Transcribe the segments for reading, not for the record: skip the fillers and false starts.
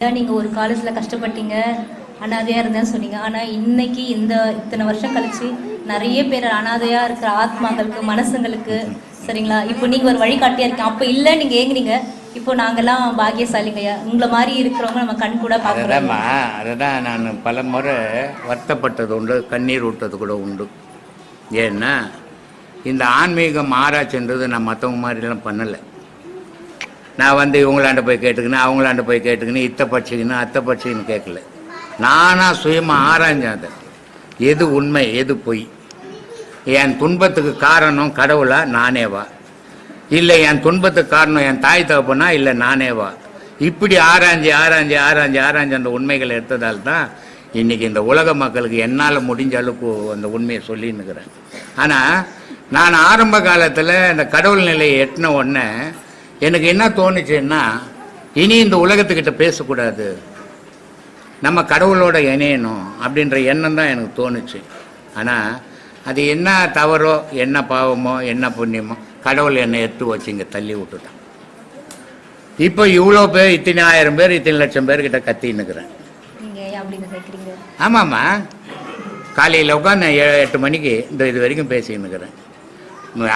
நீங்க ஒரு காலேஜ்ல கஷ்டப்பட்டீங்க, அனாதையா இருந்தேன்னு சொன்னீங்க. ஆனா இன்னைக்கு இத்தனை வருஷம் கழிச்சு நிறைய பேர் அனாதையா இருக்கிற ஆத்மாக்களுக்கு, மனசுங்களுக்கு, சரிங்களா, இப்போ நீங்க ஒரு வழிகாட்டியா இருக்கீங்க. அப்ப இல்ல நீங்க ஏங்குனீங்க, இப்போ நாங்கெல்லாம் பாக்கியசாலிங்கய்யா. உங்களை மாதிரி இருக்கிறவங்க நம்ம கண் கூட பார்க்குறோம். அதுதான் நான் பல முறை வருத்தப்பட்டது உண்டு, கண்ணீர் விட்டது கூட உண்டு. ஏன்னா இந்த ஆன்மீகம் ஆராய்ச்சின்றது நான் மற்றவங்க மாதிரிலாம் பண்ணலை. நான் இவங்களாண்ட போய் கேட்டுக்கினேன், அவங்களாண்ட போய் கேட்டுக்கினேன், இத்தை படிச்சுக்கின்னு அத்தை படிச்சுக்கின்னு கேட்கல. நானாக சுயமாக ஆராய்ஞ்சேன். அதை எது உண்மை எது பொய், என் துன்பத்துக்கு காரணம் கடவுளா நானேவா, இல்லை என் துன்பத்துக்கு காரணம் என் தாய் தகப்பனா, இல்லை நானேவா, இப்படி ஆராய்ஞ்சி ஆராய்ஞ்சி ஆராய்ஞ்சி ஆராய்ஞ்சி அந்த உண்மைகளை எடுத்ததால் தான் இன்றைக்கி இந்த உலக மக்களுக்கு என்னால் முடிஞ்ச அளவுக்கு அந்த உண்மையை சொல்லின்னுக்கிறேன். ஆனால் நான் ஆரம்ப காலத்தில் இந்த கடவுள் நிலையை எட்டின உடனே எனக்கு என்ன தோணுச்சுன்னா, இனி இந்த உலகத்துக்கிட்ட பேசக்கூடாது, நம்ம கடவுளோட இணையணும் அப்படின்ற எண்ணம் தான் எனக்கு தோணுச்சு. ஆனால் அது என்ன தவறோ என்ன பாவமோ என்ன புண்ணியமோ கடவுள் என்னை எடுத்து வச்சு இங்கே தள்ளி விட்டுட்டான். இப்போ இவ்வளோ பேர், இத்தனை 1000 பேர், இத்தனை லட்சம் பேர்கிட்ட கத்தின்னுக்கிறேன். ஆமாம்மா, காலையில் உட்காந்து 8 மணிக்கு இது வரைக்கும் பேசின்னுக்கிறேன்.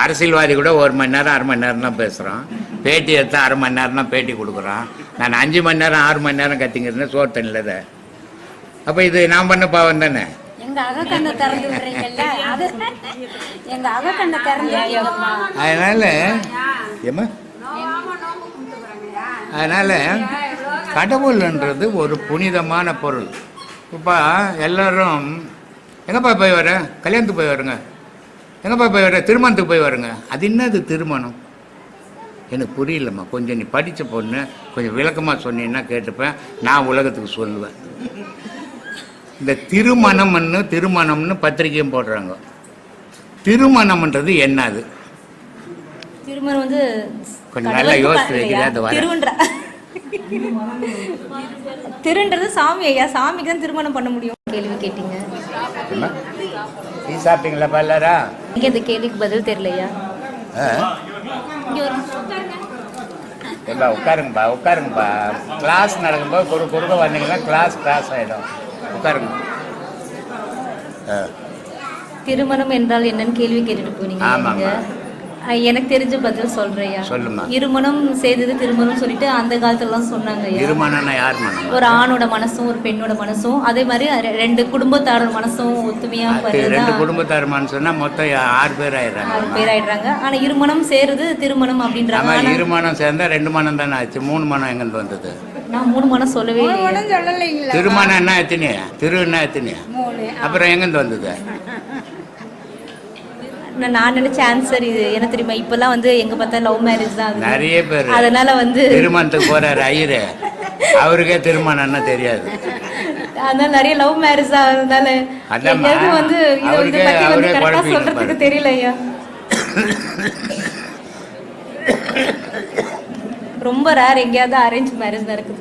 அரசியல்வாதி கூட 1 மணி நேரம் 1/2 மணி நேரம் தான் பேசுகிறான், பேட்டி எடுத்தா 1/2 மணி நேரம் தான் பேட்டி கொடுக்குறான். நான் 5 மணி நேரம் 6 மணி நேரம் கத்திங்கிறேன் சோறு தண்ணியில் தான். அப்போ இது நான் பண்ண பாவம் தானே. அதனால கடவுள்ன்றது ஒரு புனிதமான பொருள். இப்போ எல்லாரும் எங்கப்பா போய் வர, கல்யாணத்துக்கு போய் வருங்க, எங்கப்பா போய் வர, திருமணத்துக்கு போய் வருங்க. அது என்னது திருமணம்? எனக்கு புரியலம்மா. கொஞ்சம் நீ படித்த பொண்ணு, கொஞ்சம் விளக்கமாக சொன்னீங்கன்னா கேட்டுப்பேன், நான் உலகத்துக்கு சொல்லுவேன். இந்த திருமணம்னு பத்திரிக்கையும் போடுறாங்க. திருமணம்ன்றது என்னது? திருமணம் கொஞ்சம் நல்லா யோசிச்சு வைக்கிறேன். திருன்றது சாமி ஐயா, சாமிக்கு தான் திருமணம் பண்ண முடியும். கேள்வி கேட்டீங்க, டீ சாப்பிட்டீங்களா பல்லரா? இங்கே இந்த கேள்விக்கு பதில் தெரியலையா? உட்காருங்கப்பா. கிளாஸ் நடக்கும்போது கொடுக்க வந்தீங்கன்னா கிளாஸ் ஆகிடும். உட்காருங்க. திருமணம் என்றால் என்னன்னு கேள்வி கேட்டுட்டு போனீங்க. எனக்கு தெரிஞ்ச பதில் சொல்றையா. சொல்லுமா. இருமணம் செய்தது திருமணம் சொல்லிட்டு அந்த காலத்துலலாம் சொன்னாங்க. இருமணம்னா யார் மனம்? ஒரு ஆணோட மனசும் ஒரு பெண்ணோட மனசும், அதே மாதிரி 2 குடும்பத்தாரோட மனசும் ஒத்துமையா. 2 குடும்பத்தார் மனசுன்னா மொத்தம் 6 பேர் ஆயிடுறாங்க. 6 பேர் ஆயிடுறாங்க. ஆனா இருமணம் சேருது திருமணம் அப்படின்றாங்க. இருமணம் சேர்ந்தா 2 மனம் தானே ஆச்சு. 3 மனம் எங்கிருந்து வந்தது? நான் 3 மனம் சொல்லவே இல்லை. திருமணம் என்ன எத்தனை, திரு என்ன எத்தனை, அப்புறம் எங்கிருந்து வந்தது? நான் நினைச்ச ஆன்சர் இது என்ன தெரியுமா, இப்பெல்லாம் எங்க பார்த்தா லவ் மேரேஜ் தான் நிறைய பேர். அதனால திருமணத்துக்கு போறாரு ஐயரு, அவருக்கே திருமணம்னா தெரியாது. அதனால நிறைய லவ் மேரேஜ் ஆகுறதுனால சொல்றதுக்கு தெரியல ஐயா. ரொம்ப ரேர் எங்கேயாவது அரேஞ்ச் மேரேஜ் நடக்குது.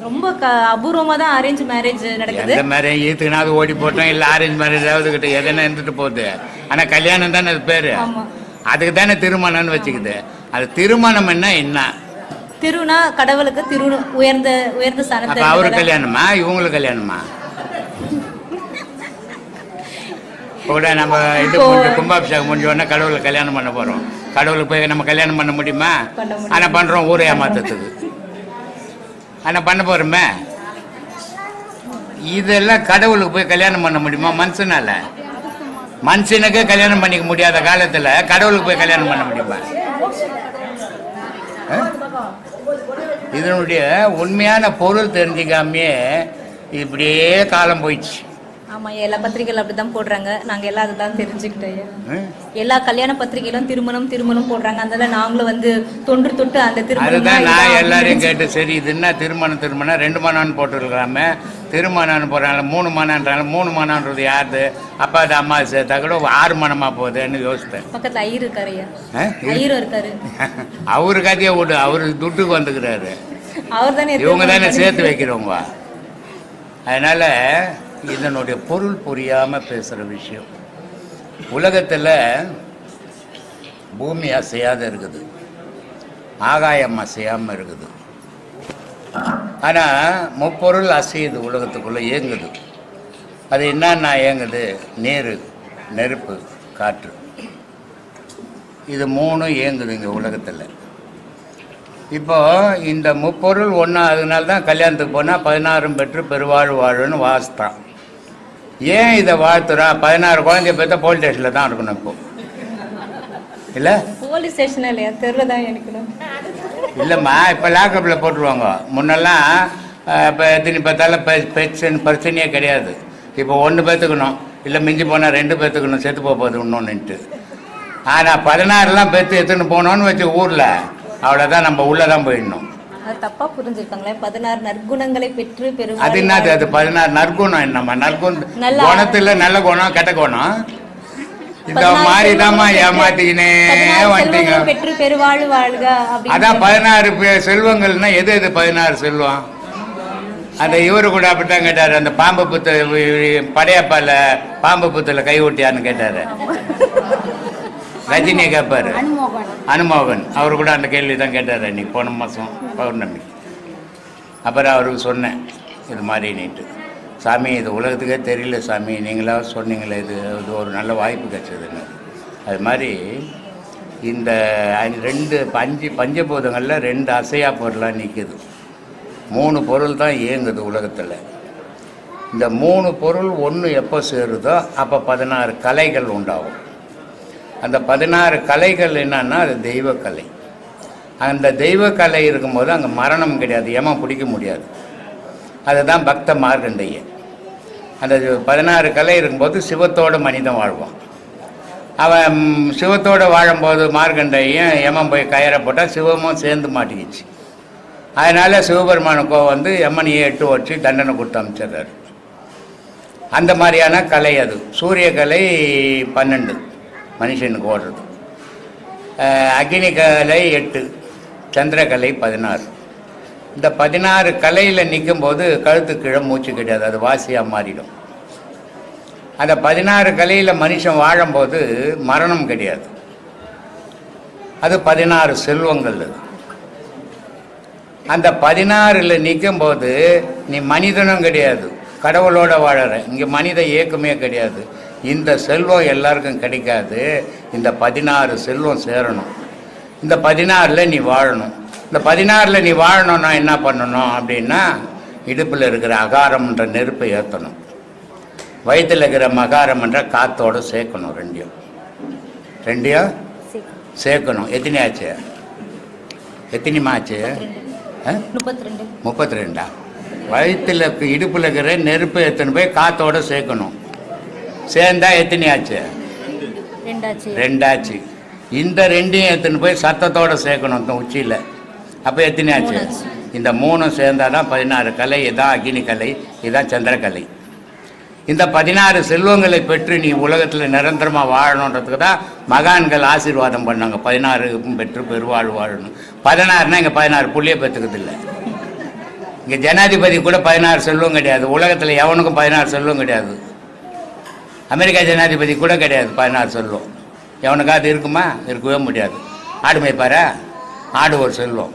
ரொம்ப அபூர்வமா தான் அரேஞ்ச் மேரேஜ் நடக்குது. இந்த மாதிரி ஈத்துக்குனாவது ஓடி போட்டோம், இல்ல அரேஞ்ச் மேரேஜ் ஆகுதுகிட்ட எதனா இருந்துட்டு போகுது. ஆனா கல்யாணம் தானே அது பேரு, அதுக்கு தானே திருமணம்னு வச்சுக்குது. அது திருமணம் என்ன? திருனா கடவுளுக்கு திரு உயர்ந்த ஸ்தானத்தை. அவரு கல்யாணமா இவங்களுக்கு கல்யாணமா? கூட நம்ம இது கும்பாபிஷேகம் முடிஞ்ச உடனே கடவுளுக்கு கல்யாணம் பண்ண போறோம். கடவுளுக்கு போய் நம்ம கல்யாணம் பண்ண முடியுமா? ஆனா பண்றோம் ஊரே ஏமாத்தத்துக்கு. ஆனா பண்ண போறோமே. இதெல்லாம் கடவுளுக்கு போய் கல்யாணம் பண்ண முடியுமா? மனுஷனுக்கு கல்யாணம் பண்ணிக்க முடியாத காலத்துல கடவுளுக்கு போய் கல்யாணம் பண்ண முடியுமா? இதனுடைய உண்மையான பொருள் தெரிஞ்சுக்காமையே இப்படியே காலம் போயிடுச்சு. ஆமா, எல்லா பத்திரிகைகள் அப்படிதான் போடுறாங்க. நாங்க எல்லாம் அதுதான் தெரிஞ்சுக்கிட்டோம். எல்லா கல்யாண பத்திரிகைகளும் திருமணம் போடுறாங்க. அதனால நாங்களும் தொன்று தொட்டு அந்த திருமணம். நான் எல்லாரையும் கேட்டு, சரி இது என்ன திருமணம் 2 மணம்னு போட்டுருக்கலாமே, திருமணம்னு போடுறாங்க 3 மணம்ன்றாங்க. 3 மணம்ன்றது யாரு? அப்பா அது அம்மா சேர்த்தா கூட 6 மணமா போகுதுன்னு யோசித்தேன். பக்கத்துல ஐயர் இருக்காரு. ஐயர் இருக்காரு. அவரு கதையை விடு, அவரு துட்டுக்கு வந்துக்கிறாரு. அவர் தானே, இவங்க தானே சேர்த்து வைக்கிறவங்க. அதனால இதனுடைய பொருள் புரியாமல் பேசுகிற விஷயம். உலகத்தில் பூமி அசையாத இருக்குது, ஆகாயம் அசையாமல் இருக்குது. ஆனால் முப்பொருள் அசையுது, உலகத்துக்குள்ளே இயங்குது. அது என்னன்னா இயங்குது? நீர், நெருப்பு, காற்று. இது மூணும் இயங்குது இங்கே உலகத்தில். இப்போ இந்த முப்பொருள் ஒன்றா, அதனால தான் கல்யாணத்துக்கு போனால் 16 பெற்று பெருவாழ் வாழுன்னு வாசித்தான். ஏன் இதை வாழ்த்துறான்? 16 குழந்தைய பார்த்தா போலீஸ் ஸ்டேஷனில் தான் இருக்கணும் இப்போ, இல்லை? போலீஸ் ஸ்டேஷன் இல்லையா, தெருவில் தான் எடுக்கணும். இல்லைம்மா, இப்போ லாக்கப்பில் போட்டுருவாங்க. முன்னெல்லாம் இப்போ எத்தனை பார்த்தாலும் பிரச்சனையே கிடையாது. இப்போ 1 பேத்துக்கணும், இல்லை மிஞ்சி போனால் 2 பேத்துக்கணும், செத்து போகுது இன்னொன்னுட்டு. ஆனால் 16லாம் பேத்து எடுத்துன்னு போனோன்னு வச்சு ஊரில், அவ்வளோதான், நம்ம உள்ளே தான் போயிடணும். அது தப்பா புரிஞ்சிருக்காங்களே. 16 நற்குணங்களை பெற்று பெரும். அது என்னது? அது 16 நற்குணம் என்னம்மா? குணத்துல நல்ல குணம், கெட்ட குணம், இந்த மாதிரி தான்மா ஏமாத்திக்கினே வந்துட்டீங்க. பெற்று பெருவாழ் வாழ்க. அதான் 16 செல்வங்கள்னா எது? 16 செல்வம். அந்த இவரு கூட அப்படித்தான் கேட்டாரு. அந்த பாம்பு புத்து படையப்பால பாம்பு புத்துல கை ஊட்டியான்னு கேட்டாரு. ரஜினியை கேட்பாரு, அனுமோகன் அவர் கூட அந்த கேள்வி தான் கேட்டார் அன்னைக்கு, போன மாதம் பௌர்ணமி. அப்புறம் அவருக்கு சொன்னேன் இது மாதிரி நீட்டு, சாமி இது உலகத்துக்கே தெரியல சாமி, நீங்களாக சொன்னீங்களே, இது ஒரு நல்ல வாய்ப்பு கிடைச்சதுன்னு. அது மாதிரி இந்த 5 பஞ்சபூதங்களில் 2 அசையா பொருளாக நிற்குது. 3 பொருள் தான் இயங்குது உலகத்தில். இந்த 3 பொருள் ஒன்று எப்போ சேருதோ அப்போ 16 கலைகள் உண்டாகும். அந்த 16 கலைகள் என்னன்னா அது தெய்வக்கலை. அந்த தெய்வக்கலை இருக்கும்போது அங்கே மரணம் கிடையாது, ஏமா பிடிக்க முடியாது. அதுதான் பக்த மார்க்கண்டையன். அந்த 16 கலை இருக்கும்போது சிவத்தோடு மனிதன் வாழ்வான். அவன் சிவத்தோடு வாழும்போது மார்க்கண்டையன் யமன் போய் கயிறை போட்டால் சிவமும் சேர்ந்து மாட்டிக்கிச்சு. அதனால் சிவபெருமானுக்கோ வந்து யமனையே 8 வச்சு தண்டனை கொடுத்து அமைச்சிடுறாரு. அந்த மாதிரியான கலை அது. சூரிய கலை 12 மனுஷனுக்கு ஓடுறது, அக்னி கலை 8, சந்திரகலை 16. இந்த 16 கலையில் நிற்கும்போது கழுத்து கீழே மூச்சு கிடையாது, அது வாசியாக மாறிடும். அந்த 16 கலையில் மனுஷன் வாழும்போது மரணம் கிடையாது, அது 16 செல்வங்கள். அது அந்த 16ல் நிற்கும்போது நீ மனிதனும் கிடையாது, கடவுளோட வாழற. இங்கே மனித இயக்கமே கிடையாது. இந்த செல்வம் எல்லாருக்கும் கிடைக்காது. இந்த 16 செல்வம் சேரணும். இந்த 16ல் நீ வாழணும். இந்த 16ல் நீ வாழணும்னா என்ன பண்ணணும் அப்படின்னா, இடுப்பில் இருக்கிற அகாரம்ன்ற நெருப்பை ஏற்றணும், வயிற்றில் இருக்கிற மகாரம்ன்ற காத்தோடு சேர்க்கணும். ரெண்டையும் சேர்க்கணும். எத்தனையாச்சு? எத்தனைமாச்சு? 32. வயிற்றில் இடுப்பில் இருக்கிற நெருப்பை எடுத்துன்னு போய் காத்தோடு சேர்க்கணும். சேர்ந்தா எத்தனையாச்சு? 2 ஆச்சு. இந்த 2ஐயும் எடுத்துன்னு போய் சத்தத்தோடு சேர்க்கணும் உச்சியில். அப்போ எத்தனையாச்சு? இந்த 3 சேர்ந்தால் தான் 16 கலை. இதான் அக்னி கலை, இதுதான் சந்திரகலை. இந்த 16 செல்வங்களை பெற்று நீ உலகத்தில் நிரந்தரமாக வாழணுன்றதுக்கு தான் மகான்கள் ஆசீர்வாதம் பண்ணாங்க. 16 பெற்று பெருவாழ் வாழணும். 16னா இங்கே 16 புள்ளியை பெற்றுக்கிறது இல்லை. இங்கே ஜனாதிபதி கூட 16 செல்வம் கிடையாது. உலகத்தில் எவனுக்கும் 16 செல்வம் கிடையாது. அமெரிக்கா ஜனாதிபதி கூட கிடையாது 16 செல்வம். எவனுக்காவது இருக்குமா? இருக்கவே முடியாது. ஆடு மேய்ப்பாரா? ஆடு ஒரு செல்வம்,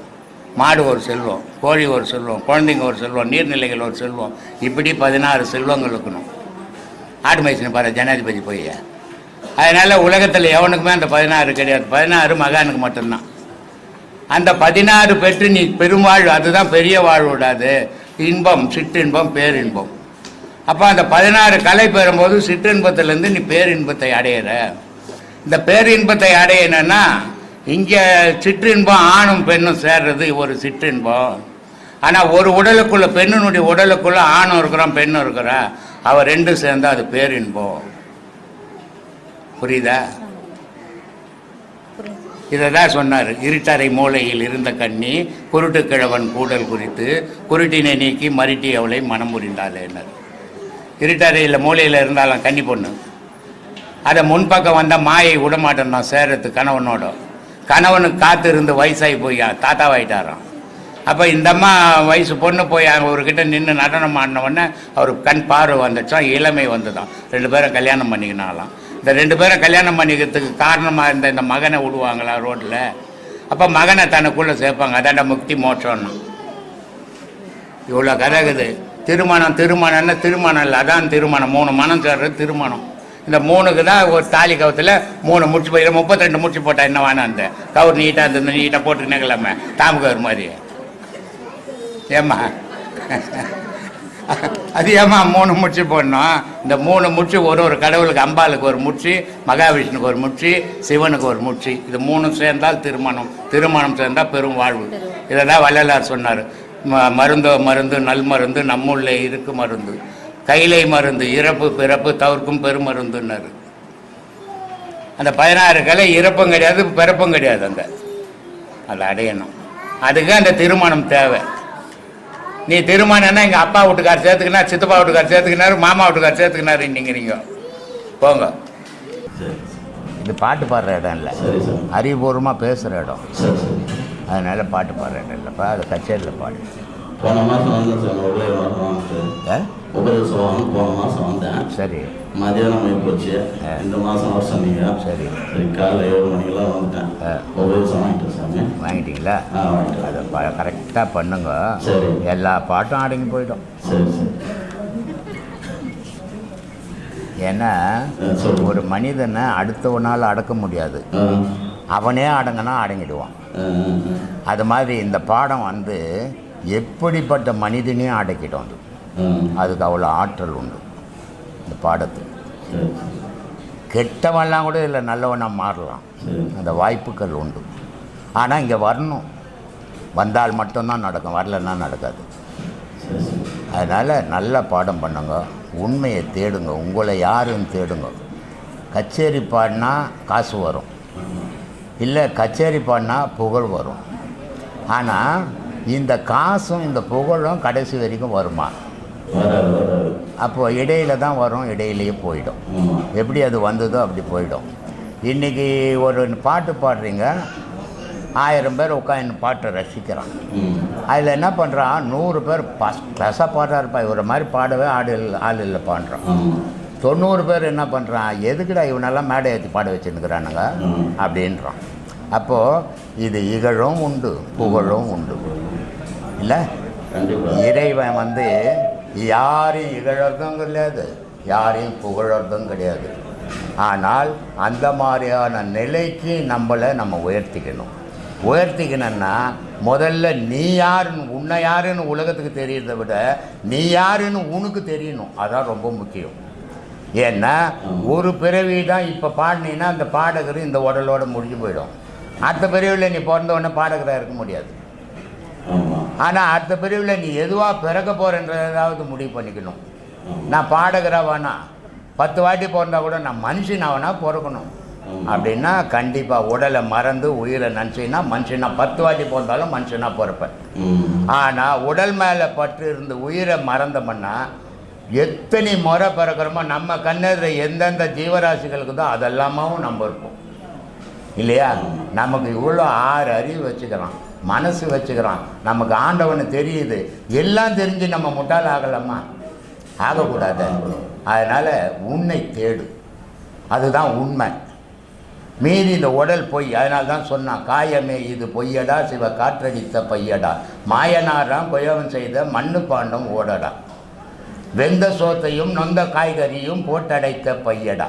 மாடு ஒரு செல்வம், கோழி ஒரு செல்வம், குழந்தைங்க ஒரு செல்வம், நீர்நிலைகள் ஒரு செல்வம். இப்படி 16 செல்வங்கள் இருக்கணும். ஆடு மேய்ச்சின்னு பாரு ஜனாதிபதி போய். அதனால் உலகத்தில் எவனுக்குமே அந்த 16 கிடையாது. 16 மகானுக்கு மட்டும்தான். அந்த 16 பெற்று நீ பெருவாழ்வு, அதுதான் பெரிய வாழ்வு விடாது. இன்பம், சிற்றின்பம், பேரின்பம். அப்போ அந்த 16 கலை பெறும்போது சிற்றின்பத்திலேருந்து நீ பேரின்பத்தை அடையிற. இந்த பேரின்பத்தை அடையணுன்னா இங்கே சிற்றின்பம் ஆணும் பெண்ணும் சேர்றது ஒரு சிற்றின்பம். ஆனால் ஒரு உடலுக்குள்ள, பெண்ணினுடைய உடலுக்குள்ள ஆணும் இருக்கிறான் பெண்ணும் இருக்கிறா, அவள் 2 சேர்ந்தா அது பேரின்பம். புரியுதா? இதை தான் சொன்னார். இருட்டறை மூலையில் இருந்த கண்ணி குருட்டு கிழவன் கூடல் குறித்து குருட்டினை நீக்கி மருட்டி அவளை மனம் புரிந்தாளேன்னார். இருட்டறையில் மூலையில் இருந்தாலும் கன்னி பொண்ணு, அதை முன்பக்கம் வந்தால் மாயை விடமாட்டேன் நான் சேரத்து கணவனோட. கணவனுக்கு காத்து இருந்து வயசாகி போய் தாத்தாவாயிட்டாராம். அப்போ இந்த அம்மா வயசு பொண்ணு போய் அவர்கிட்ட நின்று நடனம் ஆடினவுடனே அவருக்கு கண் பார்வை வந்துச்சான், இளமை வந்துதான். 2 பேரும் கல்யாணம் பண்ணிக்கினாலாம். இந்த 2 பேரும் கல்யாணம் பண்ணிக்கிறதுக்கு காரணமாக இருந்த இந்த மகனை விடுவாங்களா ரோட்டில்? அப்போ மகனை தனக்குள்ளே சேர்ப்பாங்க. அதாண்ட முக்தி மோட்சம்னு. இவ்வளோ கதை இருக்குது. திருமணம்னா திருமணம் இல்லை, அதான் திருமணம். 3 மனம் சேர்றது திருமணம். இந்த 3க்கு தான் ஒரு தாலி கவுத்தில் 3 முடிச்சு போய் 32 முடிச்சு போட்டா என்ன வேணாம். அந்த கவர் நீட்டாக இருந்தது, நீட்டாக போட்டுக்கினே இல்லாம தாம்பு கவர் மாதிரி. ஏம்மா அது ஏம்மா 3 முடிச்சு போடணும்? இந்த 3 முடிச்சு ஒரு கடவுளுக்கு, அம்பாளுக்கு ஒரு முடிச்சு, மகாவிஷ்ணுக்கு ஒரு முடிச்சு, சிவனுக்கு ஒரு முடிச்சு. இது 3 சேர்ந்தால் திருமணம். திருமணம் சேர்ந்தால் பெரும் வாழ்வு. இதை தான் வள்ளலார் சொன்னார். மருந்தோ மருந்து நல் மருந்து நம்முள்ளே இருக்கு மருந்து, கைலை மருந்து இறப்பு பிறப்பு தவிர்க்கும் பெருமருந்துன்னாரு. அந்த 16 கலை இறப்பும் கிடையாது பிறப்பும் கிடையாது. அதை அடையணும். அதுக்கு அந்த திருமணம் தேவை. நீ திருமணம்னா எங்கள் அப்பா வீட்டுக்கார் சேர்த்துக்கினார், சித்தப்பா வீட்டுக்கார் சேர்த்துக்கினாரு, மாமா வீட்டுக்கார் சேர்த்துக்கினாரு. நீங்கள் போங்க. இது பாட்டு பாடுற இடம் இல்லை, அறிவுபூர்வமாக பேசுகிற இடம். அதனால பாட்டு பாடுற இடம் இல்லைப்பா, அது கச்சேரியில் பாடு. போன மாதம் வந்தேன் சார், போன மாதம் வந்தேன். சரி, மதியானம் போய் போச்சு. இந்த மாதம் வர சொன்னீங்க. சரி காலைல 7 மணிக்கெல்லாம் வந்துட்டேன். உபதேசம் வாங்கிட்டேன் சாமி. வாங்கிட்டீங்களா? அதை கரெக்டாக பண்ணுங்க. சரி, எல்லா பாட்டும் அடங்கி போயிடும். சரி சரி. ஏன்னா ஒரு மனிதனை அடுத்தவனால் அடக்க முடியாது, அவனே அடங்கினா அடங்கிடுவான். அது மாதிரி இந்த பாடம் எப்படிப்பட்ட மனிதனையும் அடக்கிடும். அதுக்கு அவ்வளோ ஆற்றல் உண்டு இந்த பாடத்துக்கு. கெட்டவன்லாம் கூட இல்லை நல்லவனாக மாறலாம், அந்த வாய்ப்புகள் உண்டு. ஆனால் இங்கே வரணும், வந்தால் மட்டும்தான் நடக்கும், வரலன்னா நடக்காது. அதனால் நல்ல பாடம் பண்ணுங்க, உண்மையை தேடுங்க, உங்களை யாருன்னு தேடுங்க. கச்சேரி பாடினா காசு வரும், இல்லை கச்சேரி பாடினா புகழ் வரும். ஆனால் இந்த காசும் இந்த புகழும் கடைசி வரைக்கும் வருமா? அப்போது இடையில தான் வரும், இடையிலேயே போயிடும். எப்படி அது வந்ததோ அப்படி போயிடும். இன்றைக்கி ஒரு பாட்டு பாடுறீங்க, 1000 பேர் உட்காந்து பாட்டை ரசிக்கிறான். அதில் என்ன பண்ணுறான், 100 பேர் ப்ளஸ்ஸாக பாடுறாருப்பா, இவரை மாதிரி பாடவே ஆள் இல்லை பாடுறான். 90 பேர் என்ன பண்ணுறான், எதுக்குடா இவனெல்லாம் மேடை ஏற்றி பாட வச்சுருக்கிறானுங்க அப்படின்றான். அப்போது இது இகழும் உண்டு புகழும் உண்டு இல்லை. இறைவன் யாரையும் இகழறதும் கிடையாது, யாரையும் புகழறதும் கிடையாது. ஆனால் அந்த மாதிரியான நிலைக்கு நம்ம உயர்த்திக்கணும். உயர்த்திக்கணும்னா முதல்ல நீ யாருன்னு, உன்னை யாருன்னு உலகத்துக்கு தெரியறதை விட நீ யாருன்னு உனக்கு தெரியணும். அதான் ரொம்ப முக்கியம். ஏன்னா ஒரு பிறவி தான் இப்போ பாடினீங்கன்னா அந்த பாடகர் இந்த உடலோடு முடிஞ்சு போயிடும். அடுத்த பிரிவில் நீ பிறந்த உடனே பாடகராக இருக்க முடியாது. ஆனால் அடுத்த பிரிவில் நீ எதுவாக பிறக்க போகிறன்றதாவது முடிவு பண்ணிக்கணும். நான் பாடகராக வேணா 10 வாட்டி பிறந்தா கூட நான் மனுஷனாவனா பிறக்கணும் அப்படின்னா கண்டிப்பாக உடலை மறந்து உயிரை நினச்சின்னா மனுஷனா 10 வாட்டி பிறந்தாலும் மனுஷனாக பிறப்பேன். ஆனால் உடல் மேலே பற்று இருந்து உயிரை மறந்தோம்னா எத்தனை முறை பிறக்கிறோமோ நம்ம கண்ணெதிர எந்தெந்த ஜீவராசிகளுக்கு தான் அதெல்லாமாவும் நம்ம இருப்போம் இல்லையா. நமக்கு இவ்வளோ 6 அறிவு வச்சுக்கிறான், மனசு வச்சுக்கிறான், நமக்கு ஆண்டவனு தெரியுது. எல்லாம் தெரிஞ்சு நம்ம முட்டாள் ஆகலாமா? ஆகக்கூடாது. அதனால் உன்னை தேடு, அதுதான் உண்மை. மீறி இந்த உடல் பொய். அதனால தான் சொன்னான், காயமே இது பொய்யடா சிவ காற்றடித்த பையடா, மாயனாராம் கொயவன் செய்த மண்ணு பாண்டம் ஓடடா, வெந்த சோத்தையும் நொந்த காய்கறியும் போட்டடைத்த பையடா,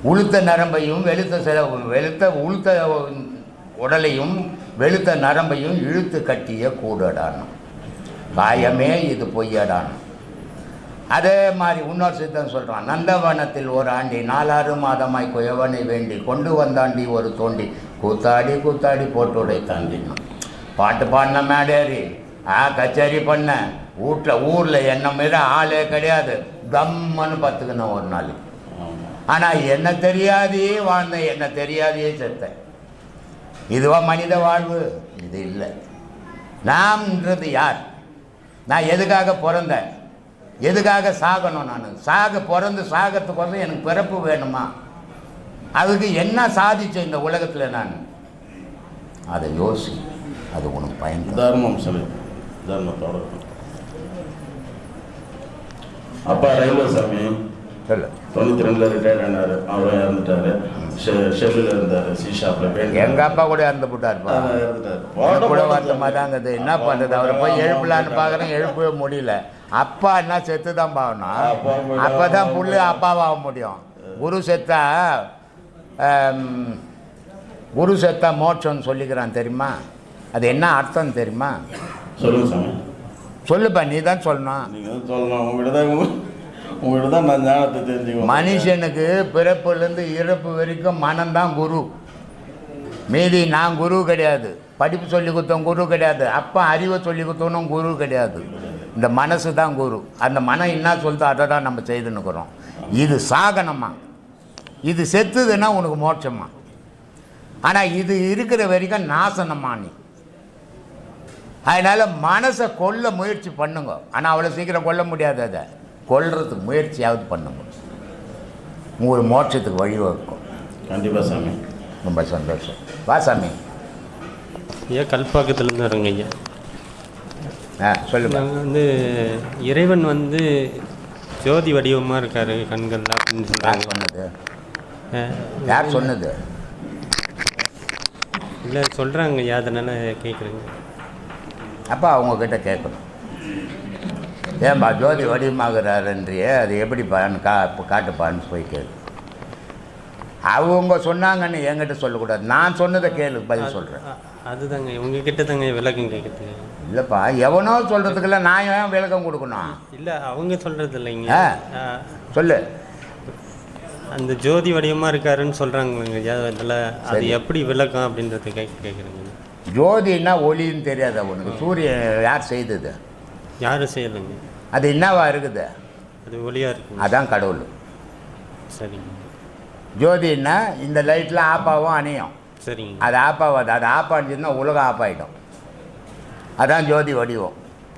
உளுத்த நரம்பையும் வெளுத்த உளுத்த உடலையும் வெளுத்த நரம்பையும் இழுத்து கட்டிய கூடடான்னு. காயமே இது பொய்யடான்னு. அதே மாதிரி இன்னொரு சித்தம் சொல்கிறான், நந்தவனத்தில் ஒரு ஆண்டி 4 மாதமாய் குயவனை வேண்டி கொண்டு வந்தாண்டி ஒரு தோண்டி கூத்தாடி கூத்தாடி போட்டுடை தாண்டினா. பாட்டு பாடின மேடேறி கச்சேரி பண்ண ஊரில் என்ன மாரி ஆளே கிடையாது, தம்மன்னு பத்துக்கணும் ஒரு நாள். ஆனால் என்ன தெரியாதே வாழ்ந்தேன், என்ன தெரியாதையே செத்தேன். இதுவா மனித வாழ்வு? இது இல்லை. நாம்ன்றது யார்? நான் எதுக்காக பிறந்தேன், எதுக்காக சாகணும்? நான் பிறந்து சாகிறதுக்கோசம் எனக்கு பிறப்பு வேணுமா? அதுக்கு என்ன சாதிச்சேன் இந்த உலகத்தில் நான்? அதை யோசி, அது உனக்கு பயன். தர்மம் சொல்லி தர்மத்தோட அப்பா ரயில்வே சாமி சொல்லு. 92 ரிட்டையர்ட் ஆனார். அவரும் இறந்துட்டாரு. ஷெஃபில் இருந்தார், சி ஷாப்பில் பெயிண்ட். எங்கள் அப்பா கூட இறந்து போட்டாருப்பா. இறந்துட்டார். கூட வருத்தமாக தான் இருக்குது. என்ன பண்ணுறது, அவரை போய் எழுப்பலான்னு பார்க்குறேன், எழுப்பவே முடியல. அப்பா என்ன செத்து தான் பார்க்கணும். அப்போ தான் புள்ளு அப்பாவாக முடியும். குரு செத்தா மோட்சம்னு சொல்லிக்கிறான் தெரியுமா? அது என்ன அர்த்தம் தெரியுமா? சொல்லுங்க சாமி. சொல்லுப்பா, நீ தான் சொல்லணும். நீங்கள் தான் சொல்லணும். உங்கள்கிட்ட தான் நான் ஞானத்தை தெரிஞ்சுக்குவேன். மனுஷனுக்கு பிறப்புலேருந்து இறப்பு வரைக்கும் மனம்தான் குரு. மீதி நான் குரு கிடையாது. படிப்பு சொல்லி கொடுத்தவன் குரு கிடையாது. அப்பா அறிவை சொல்லி கொடுத்தவனும் குரு கிடையாது. இந்த மனசு தான் குரு. அந்த மனம் என்ன சொல்லுதோ அதை தான் நம்ம செய்துன்னுக்குறோம். இது சாகனமா, இது செத்துதுன்னா உனக்கு மோட்சமா. ஆனால் இது இருக்கிற வரைக்கும் நாசனமா நீ. அதனால் மனசை கொல்ல முயற்சி பண்ணுங்க. ஆனால் அவ்வளோ சீக்கிரம் கொல்ல முடியாது. அதை கொல்றதுக்கு முயற்சியாவது பண்ணுங்க. உங்களுக்கு மோட்சத்துக்கு வழிவகுக்கும். கண்டிப்பாக சாமி. ரொம்ப சந்தோஷம். வா சாமி. ஐயா கல்பாக்கத்துலேருந்து வரேங்க ஐயா. சொல்லுங்க. நாங்கள் வந்து இறைவன் வந்து ஜோதி வடிவமாக இருக்கார் கண்கள் அப்படின்னு யார் சொல்கிறாங்க. சொன்னது? யார் சொன்னது? இல்லை சொல்கிறாங்க ஐயா, அதனால் கேட்குறேங்க. அப்போ அவங்கக்கிட்ட கேட்கணும். ஏன்பா ஜோதி வடிவமாகிறாருன்றியே, அது எப்படிப்பான்னு காட்டுப்பான்னு போய் கேளு. அவங்க சொன்னாங்கன்னு என்கிட்ட சொல்லக்கூடாது. நான் சொன்னதை கேளு, பதில் சொல்கிறேன். அதுதாங்க உங்ககிட்ட தாங்க விளக்கம் கேட்குறதுங்க. இல்லைப்பா, எவனோ சொல்கிறதுக்கெல்லாம் நான் ஏன் விளக்கம் கொடுக்கணும்? இல்லை அவங்க சொல்கிறது இல்லைங்க. சொல்லு. அந்த ஜோதி வடிவமாக இருக்காருன்னு சொல்கிறாங்க ஐயா. அதில் அது எப்படி விளக்கம் அப்படின்றத கேட்குறேங்க. ஜோதின்னா ஒளின்னு தெரியாது அவனுக்கு. சூரியன் யார் செய்தது? யாரும் செய்யலைங்க. அது என்னவா இருக்குது? அது ஒளியாக இருக்குங்க. அதான் கடவுள். சரிங்க. ஜோதின்னா இந்த லைட்டில் ஆப்பாவும் அணையும். சரிங்க. அது ஆப்பாவாது. அது ஆப்பாச்சுன்னா உலகம் ஆப்பாயிடும். அதான் ஜோதி வடிவம்.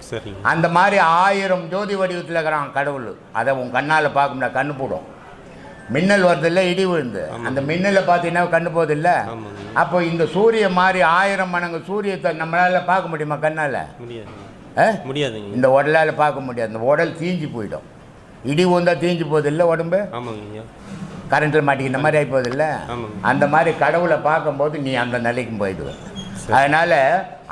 சரிங்க. அந்த மாதிரி 1000 ஜோதி வடிவத்தில் இருக்கிறான் கடவுள். அதை உன் கண்ணால் பார்க்க முடியாது, கண்ணு போடும். மின்னல் வருதில்ல, இடி விழுந்து, அந்த மின்னலை பார்த்தீங்கன்னா கண்ணு போதில்ல. அப்போ இந்த சூரியன் மாதிரி 1000 மடங்கு சூரியத்தை நம்மளால் பார்க்க முடியுமா கண்ணால்? முடியாதுங்க. இந்த உடலால் பார்க்க முடியாது. இந்த உடல் தீஞ்சு போயிடும். இடி விழுந்தா தீஞ்சு போதில்லை உடம்பு. ஆமாங்க. கரண்ட்டில் மாட்டிக்கிற மாதிரி ஆகி போதில்ல. அந்த மாதிரி கடவுளை பார்க்கும்போது நீ அந்த நிலைக்கும் போயிடுவேன். அதனால்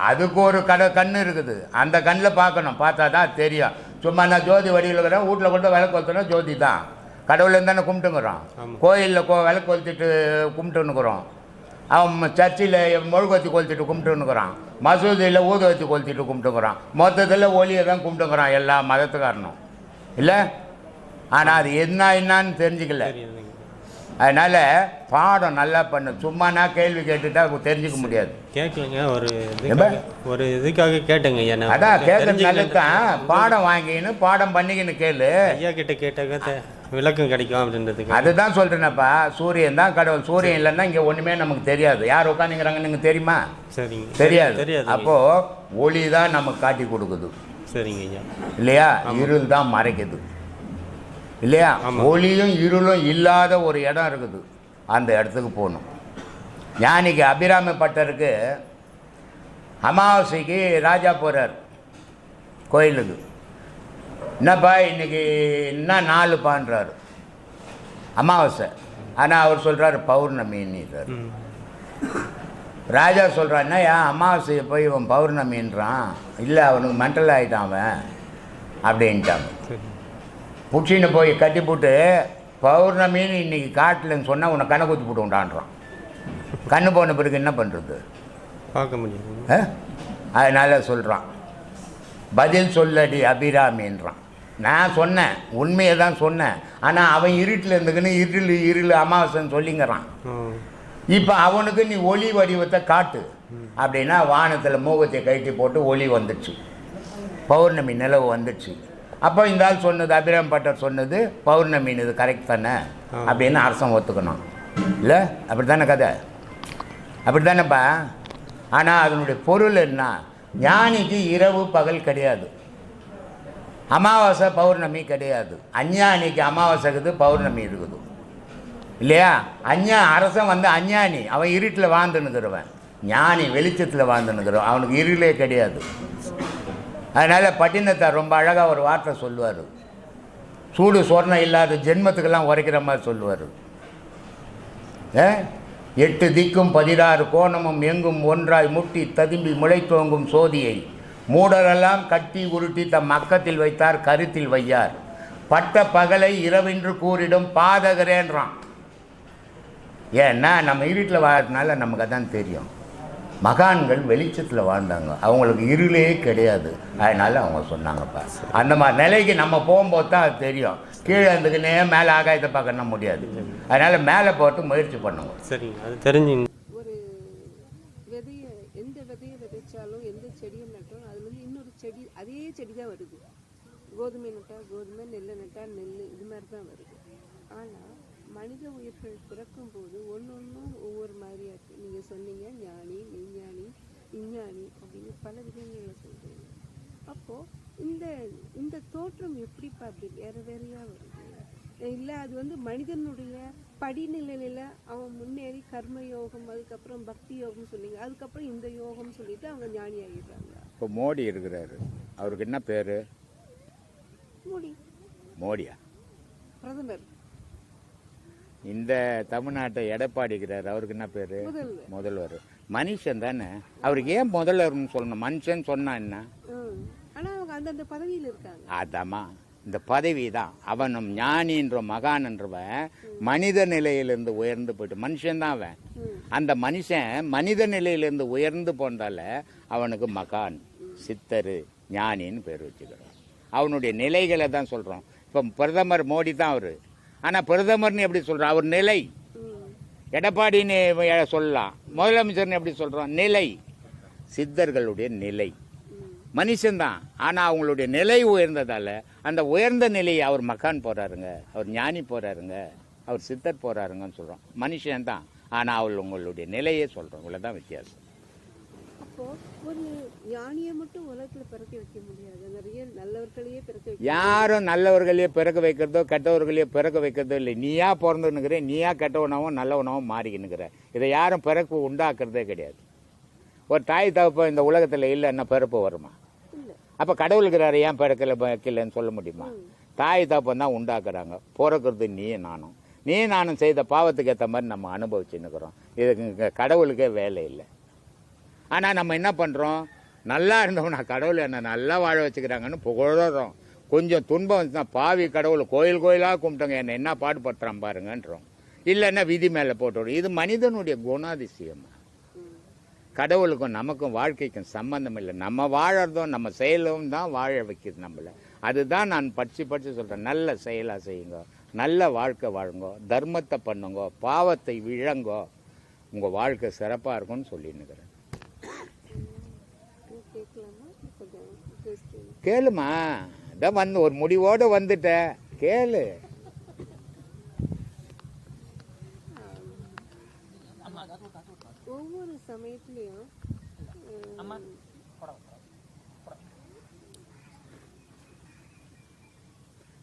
அதுக்கு ஒரு கண் இருக்குது. அந்த கண்ணில் பார்க்கணும். பார்த்தா தான் தெரியும். சும்மா நான் ஜோதி வடிவில் இருக்கிறேன், வீட்டில் கொண்டு விளக்கு கொளுத்தணும், ஜோதி தான். கடவுள் தானே கும்பிட்டுங்கிறோம். கோயிலில் விளக்கு கொளுத்திட்டு கும்பிட்டுன்னுக்குறோம். அவன் சர்ச்சில் மெழுகுவத்தி கொளுத்திட்டு கும்பிட்டுன்னுக்குறான். மசூதியில் ஊதுவத்தி கொளுத்திட்டு கும்பிட்டுங்கிறான். மொத்தத்தில் ஒளியை தான் கும்பிட்டுங்கிறான் எல்லா மதத்துக்காரனும் இல்லை. ஆனால் அது என்னான்னு தெரிஞ்சுக்கல. அதனால் பாடம் நல்லா பண்ணு. சும்மா நான் கேள்வி கேட்டுட்டா தெரிஞ்சுக்க முடியாது. கேட்கலங்க. ஒரு இதுக்காக கேட்டேங்க. அதான் கேட்கறது நல்லது தான். பாடம் வாங்கின்னு பாடம் பண்ணிக்கின்னு கேளு. ஐயா கிட்ட கேட்டாக்க விளக்கம் கிடைக்கும் அப்படின்றதுக்கு. அதுதான் சொல்கிறேனப்பா. சூரியன் தான் கடவுள். சூரியன் இல்லைன்னா இங்கே ஒன்றுமே நமக்கு தெரியாது. யார் உட்காந்துங்கிறாங்கன்னு நீங்கள் தெரியுமா? சரிங்க. தெரியாது. அப்போது ஒளி தான் நமக்கு காட்டி கொடுக்குது. சரிங்க ஐயா. இல்லையா? இருள் தான் மறைக்குது இல்லையா? ஒளியும் இருளும் இல்லாத ஒரு இடம் இருக்குது. அந்த இடத்துக்கு போகணும். ஞானிக்கு அபிராம பட்டருக்கு அமாவாசைக்கு ராஜா போகிறார் கோயிலுக்கு. என்னப்பா இன்னைக்கு என்ன நாளுப்பான்றார். அமாவாசை. ஆனால் அவர் சொல்கிறார் பௌர்ணமின்றார். ராஜா சொல்கிறான்னா ஏன் அமாவாசையை போய் இவன் பௌர்ணமின்றான்? இல்லை அவனுக்கு மென்டல் ஆகிட்டான் அவன் அப்படின்ட்டாங்க. புச்சின்னு போய் கட்டி போட்டு பௌர்ணமின்னு இன்றைக்கி காட்டலன்னு சொன்னால் உன்னை கண்ணை குத்தி போட்டு உண்டான்றான். கண்ணு போன பிறகு என்ன பண்ணுறது? பார்க்க முடியாது. அதனால் சொல்கிறான் பதில் சொல்லடி அபிராமின்றான். நான் சொன்னேன், உண்மையை தான் சொன்னேன். ஆனால் அவன் இருட்டில் இருந்துக்குன்னு இருள் அமாவாசைன்னு சொல்லிங்கிறான். இப்போ அவனுக்கு நீ ஒளி வடிவத்தை காட்டு அப்படின்னா வானத்தில் மூகத்தை கழட்டி போட்டு ஒளி வந்துடுச்சு. பௌர்ணமி நிலவு வந்துடுச்சு. அப்போ இந்த ஆள் சொன்னது, அபிராம் பட்டர் சொன்னது பௌர்ணமின்னு, இது கரெக்ட் தானே அப்படின்னு அரசன் ஒத்துக்கணும் இல்லை? அப்படி தானே கதை? அப்படி தானேப்பா. ஆனால் அதனுடைய பொருள் என்ன? ஞானிக்கு இரவு பகல் கிடையாது. அமாவாசை பௌர்ணமி கிடையாது. அஞ்ஞானிக்கு அமாவாசை இருக்குது, பௌர்ணமி இருக்குது இல்லையா? அரசன் வந்து அஞ்ஞானி, அவன் இருட்டில் வாழ்ந்துன்னுக்கிறவன். ஞானி வெளிச்சத்தில் வாழ்ந்துன்னுக்கிறவன், அவனுக்கு இருளே கிடையாது. அதனால் பட்டினத்தார் ரொம்ப அழகாக ஒரு வார்த்தை சொல்லுவார். சூடு சொர்ணம் இல்லாத ஜென்மத்துக்கெல்லாம் உரைக்கிற மாதிரி சொல்லுவார். 8 திக்கும் 16 கோணமும் எங்கும் ஒன்றாய் முட்டி ததும்பி முளைத்தோங்கும் சோதியை மூடரெல்லாம் கட்டி உருட்டி தம் மக்கத்தில் வைத்தார் கருத்தில் வையார். பட்ட பகலை இரவென்று கூறிடும் பாதகரேன்றான். ஏன்னா நம்ம இருட்டில் வாழ்றதுனால நமக்கு அதான் தெரியும். மகான்கள் வெளிச்சத்தில் வாழ்ந்தாங்க, அவங்களுக்கு இருளே கிடையாது. அதனால அவங்க சொன்னாங்கப்பா. அந்த மாதிரி நிலைக்கு நம்ம போகும்போது தான் அது தெரியும். கீழே இருந்துக்குன்னே மேலே ஆகாயத்தை பார்க்கணும் முடியாது. அதனால மேலே போட்டு முயற்சி பண்ணுங்க. சரிங்க, அது தெரிஞ்சு. ஒரு விதையை எந்த விதையை விதைச்சாலும் எந்த செடியை நட்டாலும் அதுலேருந்து இன்னொரு செடி அதே செடி தான் வருது. கோதுமை நட்டால் கோதுமை, நெல் நட்டால் நெல், இது மாதிரி தான் வருது. ஆனால் மனித உயிர்கள் பிறக்கும் போது ஒன்றும் ஒவ்வொரு மாதிரியா இருக்குது. நீங்கள் சொன்னீங்க ஞானி, மெய்ஞானி, விஞ்ஞானி அப்படின்னு பல விதங்களில் சொல்கிறீங்க. அப்போது இந்த தோற்றம் எப்படிப்பா அப்படி வேறு வேறையாக வருது? இல்லை அது வந்து மனிதனுடைய படிநிலையில் அவன் முன்னேறி கர்ம யோகம், அதுக்கப்புறம் பக்தி யோகம் சொன்னீங்க, அதுக்கப்புறம் இந்த யோகம் சொல்லிட்டு அவங்க ஞானி ஆகிடுறாங்க. இப்போ மோடி இருக்கிறாரு, அவருக்கு என்ன பேர்? மோடியா? பிரதமர். இந்த தமிழ்நாட்டை எடப்பாடிக்கிறார், அவருக்கு என்ன பேர்? முதல்வர். மனுஷன் தானே, அவருக்கு ஏன் முதல்வர்னு சொல்லணும்? மனுஷன் சொன்னா என்ன? ஆனால் அவங்க அந்தந்த பதவியில் இருக்காங்க. அதாம்மா, இந்த பதவி தான். அவன் ஞானின்ற மகான்ன்றவன் மனித நிலையிலிருந்து உயர்ந்து போயிட்டு மனுஷன் தான் அவன். அந்த மனுஷன் மனித நிலையிலிருந்து உயர்ந்து போனதால அவனுக்கு மகான், சித்தரு, ஞானின்னு பேர் வச்சுக்கிறான். அவனுடைய நிலைகளை தான் சொல்றோம். இப்போ பிரதமர் மோடி தான் அவரு. ஆனால் பிரதமர்னு எப்படி சொல்றோம்? அவர் நிலை. எடப்பாடின்னு சொல்லலாம், முதலமைச்சர்னு எப்படி சொல்றோம்? நிலை. சித்தர்களுடைய நிலை. மனுஷன்தான், ஆனால் அவங்களுடைய நிலை உயர்ந்ததால அந்த உயர்ந்த நிலையை அவர் மகான் போறாருங்க, அவர் ஞானி போறாருங்க, அவர் சித்தர் போறாருங்கன்னு சொல்றோம். மனுஷன் தான், ஆனால் அவள் உங்களுடைய நிலையே சொல்றோம். இவ்வளவுதான் வித்தியாசம். அப்போ ஒரு ஞானியை மட்டும் உலகத்துல பிறக்க வைக்க முடியாது, நிறைய நல்லவர்களையே பிறக்க வைக்க. யாரும் நல்லவர்களையே பிறக்க வைக்கிறதோ கெட்டவர்களையே பிறக்க வைக்கிறதோ இல்லை. நீயா பிறந்துன்னுக்கிற, நீயா கெட்டவனாவும் நல்லவனாவும் மாறிக்கின்னுக்கிற. இதை யாரும் பிறப்பு உண்டாக்குறதே கிடையாது. ஒரு தாய் தகப்ப இந்த உலகத்தில் இல்லைன்னா பிறப்பு வருமா? அப்போ கடவுளுக்கிறாரு ஏன் பிறக்கல வைக்கலன்னு சொல்ல முடியுமா? தாய் தகப்பன் தான் உண்டாக்குறாங்க. பிறக்கிறது நீ நானும் செய்த பாவத்துக்கு ஏற்ற மாதிரி நம்ம அனுபவிச்சுன்னுக்கிறோம். இதுக்கு கடவுளுக்கே வேலை இல்லை. ஆனால் நம்ம என்ன பண்ணுறோம்? நல்லா இருந்தவனா கடவுள் என்ன நல்லா வாழ வச்சுக்கிறாங்கன்னு புகழறோம். கொஞ்சம் துன்பம் வந்துச்சுன்னா பாவி கடவுள் கோயிலாக கும்பிட்டோங்க, என்ன என்ன பாடுபடுத்துறான் பாருங்கன்றோம். இல்லைன்னா விதி மேலே போட்டுவிடும். இது மனிதனுடைய குணாதிசயம். கடவுளுக்கும் நமக்கும் வாழ்க்கைக்கும் சம்பந்தம் இல்லை. நம்ம வாழறதும் நம்ம செயலும் தான் வாழ வைக்குது நம்மளை. அதுதான் நான் படித்து சொல்கிறேன். நல்ல செயலாக செய்யுங்க, நல்ல வாழ்க்கை வாழுங்கோ, தர்மத்தை பண்ணுங்கோ, பாவத்தை விழங்கோ, உங்கள் வாழ்க்கை சிறப்பாக இருக்கும்னு சொல்லின்னுக்கிறேன். கேளுமா, இதான் வந்து ஒரு முடிவோடு வந்துட்ட, கேளு. ஒவ்வொரு சமயத்திலையும்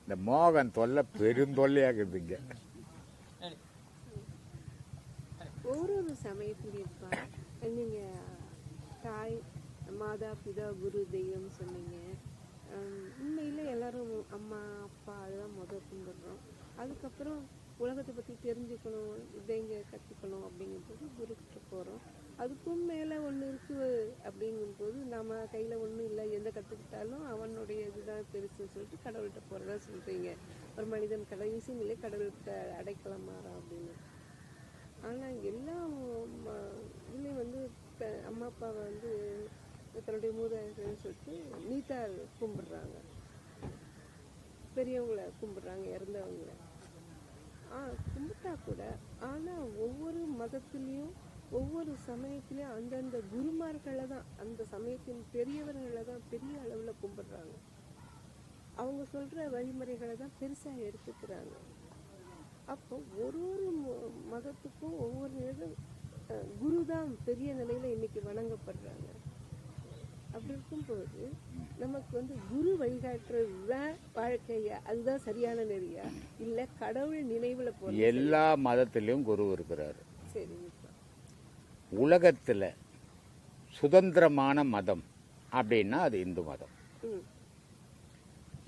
இந்த மோகன் தொல்லை பெருந்தொல்லையாக்குதுங்க. ஒவ்வொரு சமயத்திலையும் நீங்க தாய், மாதா, பிதா, குரு, தெய்வம் சொன்னீங்க. உண்மையில் எல்லாரும் அம்மா அப்பா அதெல்லாம் கும்பிடுறோம். அதுக்கப்புறம் உலகத்தை பற்றி தெரிஞ்சுக்கணும், இதைங்க கற்றுக்கணும் அப்படிங்கும்போது குருக்கிட்ட போகிறோம். அதுக்கும் மேலே ஒன்று இருக்குது அப்படிங்கும்போது நம்ம கையில் ஒன்றும் இல்லை, எந்த கற்றுக்கிட்டாலும் அவனுடைய இதுதான் பெருசுன்னு சொல்லிட்டு கடவுள்கிட்ட போகிறதா சொல்கிறீங்க. ஒரு மனிதன் கடைசி நிலை கடவுள்கிட்ட அடைக்கலம் மாறான் அப்படின்னு. ஆனால் எல்லா இதுலேயும் வந்து அம்மா அப்பாவை வந்து தன்னுடைய மூதாதையர்கள்னு சொல்லிட்டு நீட்டாக கும்பிடுறாங்க, பெரியவங்களை கும்பிடுறாங்க, இறந்தவங்களை கும்பிட்டா கூட. ஆனால் ஒவ்வொரு மதத்துலேயும் ஒவ்வொரு சமயத்துலேயும் அந்தந்த குருமார்களை தான், அந்த சமயத்தின் பெரியவர்களை தான் பெரிய அளவில் கும்பிடுறாங்க. அவங்க சொல்கிற வழிமுறைகளை தான் பெருசாக எடுத்துக்கிறாங்க. அப்போ ஒரு மதத்துக்கும் ஒவ்வொரு நேரம் குரு தான் பெரிய நிலையில் இன்னைக்கு வணங்கப்படுறாங்க. அப்படி இருக்கும்போது நமக்கு வந்து குரு வழிகாட்டுறது தான் வாழ்க்கையா, அதுதான் சரியான நெறியா, இல்லை கடவுள் நினைவில் போற? எல்லா மதத்திலையும் குரு இருக்கிறாரு. சரி, உலகத்தில் சுதந்திரமான மதம் அப்படின்னா அது இந்து மதம்.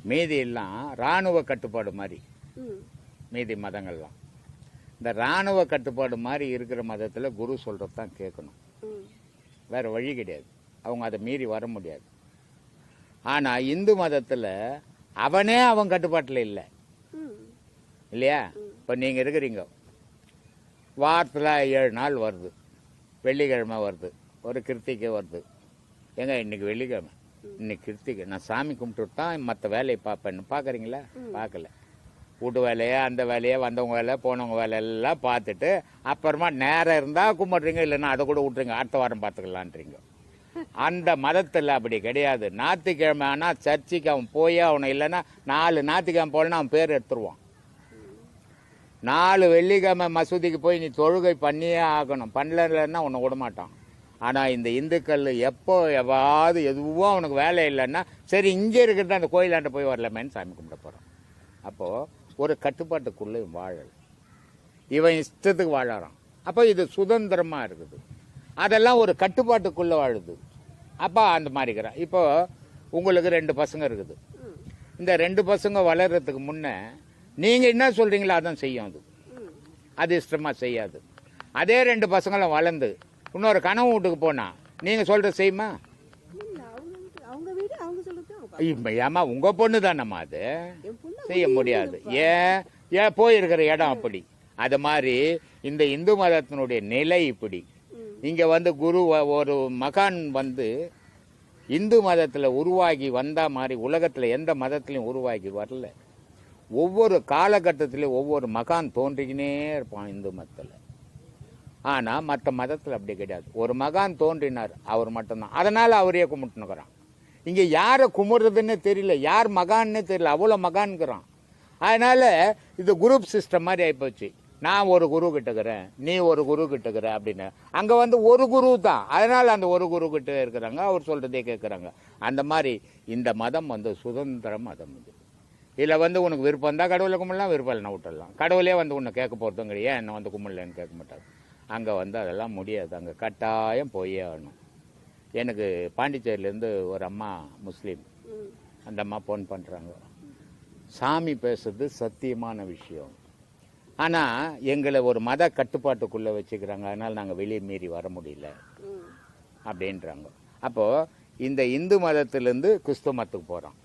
மீதி எல்லாம் இராணுவ கட்டுப்பாடு மாதிரி ம் மீதி மதங்கள்லாம். இந்த இராணுவ கட்டுப்பாடு மாதிரி இருக்கிற மதத்தில் குரு சொல்கிறது தான் கேட்கணும். ம் வேறு வழி கிடையாது, அவங்க அதை மீறி வர முடியாது. ஆனால் இந்து மதத்தில் அவனே அவன் கட்டுப்பாட்டில் இல்லை ம் இல்லையா? இப்போ நீங்கள் இருக்கிறீங்க, வாரத்தில் 7 நாள் வருது, வெள்ளிக்கிழமை வருது, ஒரு கிருத்திகை வருது. ஏங்க இன்னைக்கு வெள்ளிக்கிழமை, இன்னைக்கு கிருத்திகை, நான் சாமி கும்பிட்டு தான் மற்ற வேலையை பார்ப்பேன்னு பார்க்குறீங்களா? பார்க்கல. வீட்டு வேலையை, அந்த வேலையை, வந்தவங்க வேலை, போனவங்க வேலை எல்லாம் பார்த்துட்டு அப்புறமா நேரம் இருந்தால் கும்பிட்றீங்க, இல்லைன்னா அதை கூட விட்றீங்க, அடுத்த வாரம் பார்த்துக்கலான்றீங்க. அந்த மதத்தில் அப்படி கிடையாது. ஞாயிற்றுக்கிழமை ஆனால் சர்ச்சுக்கு அவன் போயே அவனை, இல்லைன்னா 4 ஞாயிற்றுக்கிழமை போலன்னா அவன் பேர் எடுத்துருவான். 4 வெள்ளிக்கிழமை மசூதிக்கு போய் நீ தொழுகை பண்ணியே ஆகணும், பண்ணலன்னா உன்னை விடமாட்டான். ஆனால் இந்த இந்துக்கள் எப்போ எவ்வாறு எதுவும் அவனுக்கு வேலை இல்லைன்னா சரி இங்கே இருக்கிறது அந்த கோயிலாண்ட போய் வரலாமேன்னு சாமி கும்பிட போகிறான். அப்போது ஒரு கட்டுப்பாட்டுக்குள்ளே வாழல், இவன் இஷ்டத்துக்கு வாழறான். அப்போ இது சுதந்திரமாக இருக்குது, அதெல்லாம் ஒரு கட்டுப்பாட்டுக்குள்ளே வாழுது. அப்போ அந்த மாதிரிக்கிறான். இப்போ உங்களுக்கு 2 பசங்க இருக்குது. இந்த 2 பசங்க வளர்கிறதுக்கு முன்னே நீங்கள் என்ன சொல்கிறீங்களோ அதான் செய்யும். அது இஷ்டமாக செய்யாது. அதே 2 பசங்களும் வளர்ந்து இன்னொரு கனவு வீட்டுக்கு போனால் நீங்கள் சொல்கிற செய்யுமா? இல்ல அவங்க வீடு அவங்க சொல்லுறது ஏமா உங்கள் பொண்ணு தானம்மா, அது என் பொண்ணு செய்ய முடியாது. ஏன் போயிருக்கிற இடம் அப்படி. அது மாதிரி இந்த இந்து மதத்தினுடைய நிலை இப்படி. இங்கே வந்து குரு ஒரு மகான் வந்து இந்து மதத்தில் உருவாகி வந்தா மாதிரி உலகத்தில் எந்த மதத்திலையும் உருவாகி வரல. ஒவ்வொரு காலகட்டத்திலையும் ஒவ்வொரு மகான் தோன்றிக்கினே இருப்பான் இந்து மதத்தில். ஆனால் மற்ற மதத்தில் அப்படி கிடையாது. ஒரு மகான் தோன்றினார், அவர் மட்டும்தான். அதனால் அவரையே கும்பிட்டுனுக்குறான். இங்கே யாரை கும்பிட்றதுன்னு தெரியல, யார் மகான்னு தெரியல, அவ்வளோ மகான்கிறான். அதனால் இது குரூப் சிஸ்டம் மாதிரி ஆகிப்போச்சு. நான் ஒரு குரு கிட்டக்கிறேன், நீ ஒரு குரு கிட்டக்கிற அப்படின்னு. அங்கே வந்து ஒரு குரு தான், அதனால் அந்த ஒரு குரு கிட்ட இருக்கிறாங்க, அவர் சொல்கிறதே கேட்குறாங்க. அந்த மாதிரி இந்த மதம் வந்து சுதந்திர மதம். இது இதில் வந்து உனக்கு விருப்பம் இருந்தால் கடவுளை கும்பிடலாம், விருப்பம் இல்லைன்னா விட்டுடலாம். கடவுளே வந்து உன்னை கேட்க போகிறதும் கிடையாது, என்னை வந்து கும்பிடலன்னு கேட்க மாட்டாங்க. அங்கே வந்து அதெல்லாம் முடியாது, அங்கே கட்டாயம் போயே ஆகணும். எனக்கு பாண்டிச்சேரியிலேருந்து ஒரு அம்மா முஸ்லீம், அந்த அம்மா ஃபோன் பண்ணுறாங்க. சாமி பேசுறது சத்தியமான விஷயம், ஆனால் எங்களை ஒரு மத கட்டுப்பாட்டுக்குள்ளே வச்சுக்கிறாங்க, அதனால் நாங்கள் வெளியே மீறி வர முடியல அப்படின்றாங்க. அப்போது இந்த இந்து மதத்திலேருந்து கிறிஸ்துவ மதத்துக்கு போகிறான்,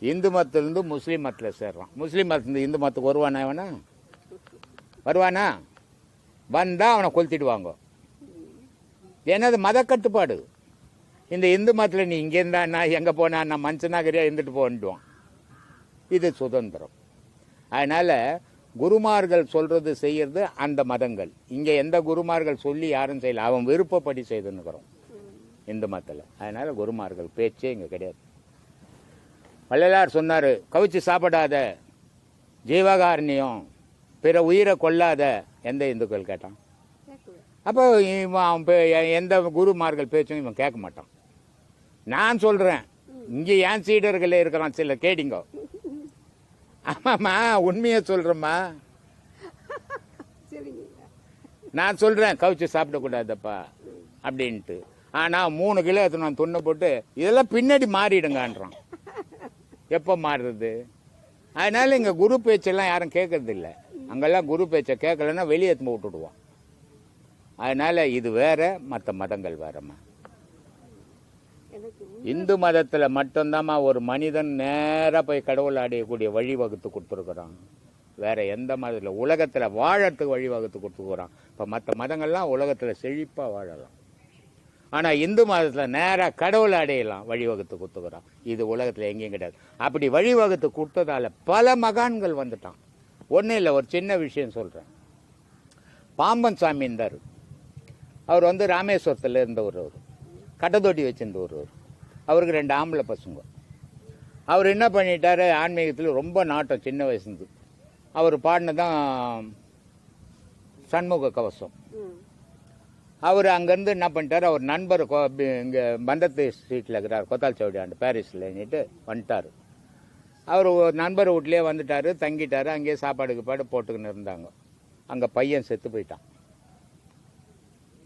இந்து மதத்திலேருந்து முஸ்லீம் மதத்தில் சேர்றான். முஸ்லீம் மதத்துலேருந்து இந்து மதத்துக்கு வருவானா? அவனா வருவானா? வந்தால் அவனை கொளுத்திடுவாங்க. ஏன்னா அது மத கட்டுப்பாடு. இந்த இந்து மதத்தில் நீ இங்கே இருந்தா நான் எங்கே போனா நான் மனுஷனாகரியா இருந்துட்டு போன்டுவான். இது சுதந்திரம். அதனால் குருமார்கள் சொல்கிறது செய்கிறது அந்த மதங்கள். இங்கே எந்த குருமார்கள் சொல்லி யாரும் செய்யல, அவன் விருப்பப்படி செய்துன்னுக்கிறோம் இந்து மதத்தில். அதனால் குருமார்கள் பேச்சே இங்கே கிடையாது. வள்ளலார் சொன்னார், கவிச்சு சாப்பிடாத, ஜீவகாரண்யம், பிற உயிரை கொல்லாத. எந்த இந்துக்கள் கேட்டான்? அப்போ அவன் எந்த குருமார்கள் பேச்சும் இவன் கேட்க மாட்டான். நான் சொல்கிறேன், இங்கே ஏன் சீடர்களே இருக்கிறான் சில, கேடிங்கோ. ஆமாம்மா, உண்மையை சொல்கிறேம்மா. நான் சொல்கிறேன் கவிச்சு சாப்பிடக்கூடாதப்பா அப்படின்ட்டு. ஆனால் 3 கிலோ எடுத்து நான் துண்ணை போட்டு இதெல்லாம் பின்னாடி மாறிடுங்கன்றான். எப்போ மாறுறது? அதனால இங்கே குரு பேச்செல்லாம் யாரும் கேட்கறது இல்லை. அங்கெல்லாம் குரு பேச்சை கேட்கலன்னா வெளியே எடுத்து விட்டுடுவான். அதனால இது வேற, மற்ற மதங்கள் வேறம்மா. இந்து மதத்தில் மட்டும்தாம்மா ஒரு மனிதன் நேராக போய் கடவுள் அடையக்கூடிய வழிவகுத்து கொடுத்துருக்குறான். வேற எந்த மதத்தில் உலகத்தில் வாழறதுக்கு வழிவகுத்து கொடுத்துருக்குறான். இப்போ மற்ற மதங்கள்லாம் உலகத்தில் செழிப்பாக வாழலாம், ஆனால் இந்து மதத்தில் நேராக கடவுளை அடையலாம் வழிவகுத்து கொடுத்துக்கிறான். இது உலகத்தில் எங்கேயும் கிடையாது. அப்படி வழிவகுத்து கொடுத்ததால பல மகான்கள் வந்துட்டான். ஒன்றும் இல்லை, ஒரு சின்ன விஷயம் சொல்கிறேன். பாம்பன் சாமி இருந்தார். அவர் வந்து ராமேஸ்வரத்தில் இருந்தவர், அவர் கட்டத்தொட்டி வச்சிருந்தவர். அவருக்கு 2 ஆம்பளை பசங்க. அவர் என்ன பண்ணிட்டார், ஆன்மீகத்தில் ரொம்ப நாட்டம் சின்ன வயசுந்து. அவர் பாடினதான் சண்முக கவசம். அவர் அங்கேருந்து என்ன பண்ணிட்டார், அவர் நண்பர் இங்கே பந்தத்து ஸ்ட்ரீட்டில் இருக்கிறார், கொத்தால் சவுடியாண்டு பாரிஸ்லன்னுட்டு வந்துட்டார். அவர் நண்பர் வீட்லேயே வந்துட்டார், தங்கிட்டார். அங்கேயே சாப்பாடுக்கு போட்டுக்கின்னு இருந்தாங்க. அங்கே பையன் செத்து போயிட்டான்.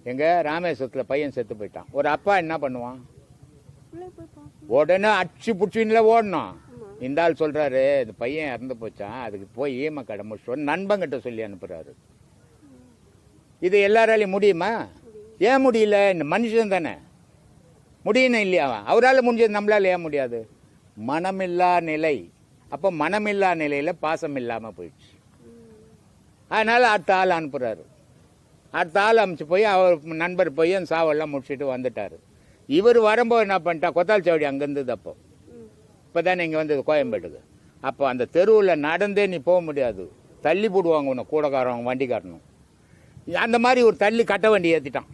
எங்கள் ராமேஸ்வரத்தில் பையன் செத்து போயிட்டான். ஒரு அப்பா என்ன பண்ணுவான், உடனே அடிச்சு பிடிச்சின்ல ஓடணும். இந்த ஆள் சொல்கிறாரு இந்த பையன் இறந்து போச்சான், அதுக்கு போய் ஈம கடை முடிச்சு நண்பங்கிட்ட சொல்லி அனுப்புகிறாரு. இது எல்லாராலையும் முடியுமா? ஏன் முடியல? இந்த மனுஷன் தானே முடியணும் இல்லையா? அவரால் முடிஞ்சது நம்மளால ஏன் முடியாது? மனமில்லா நிலை. அப்போ மனமில்லா நிலையில் பாசம் இல்லாமல் போயிடுச்சு. அதனால் அடுத்த ஆள் அனுப்புகிறாரு. அடுத்த ஆள் அனுப்பிச்சு போய் அவர் நண்பர் போய் அந்த சாவெல்லாம் முடிச்சுட்டு வந்துட்டார். இவர் வரும்போது என்ன பண்ணிட்டா, கொத்தால் சாவடி அங்கே இருந்தது. அப்போ இப்போ தானே இங்கே வந்தது கோயம்பேட்டுக்கு. அப்போ அந்த தெருவில் நடந்தே நீ போக முடியாது, தள்ளி போடுவாங்க உன்னை கூடக்காரவங்க வண்டிக்காரனும். அந்த மாதிரி ஒரு தள்ளி கட்ட வண்டி ஏற்றிட்டான்.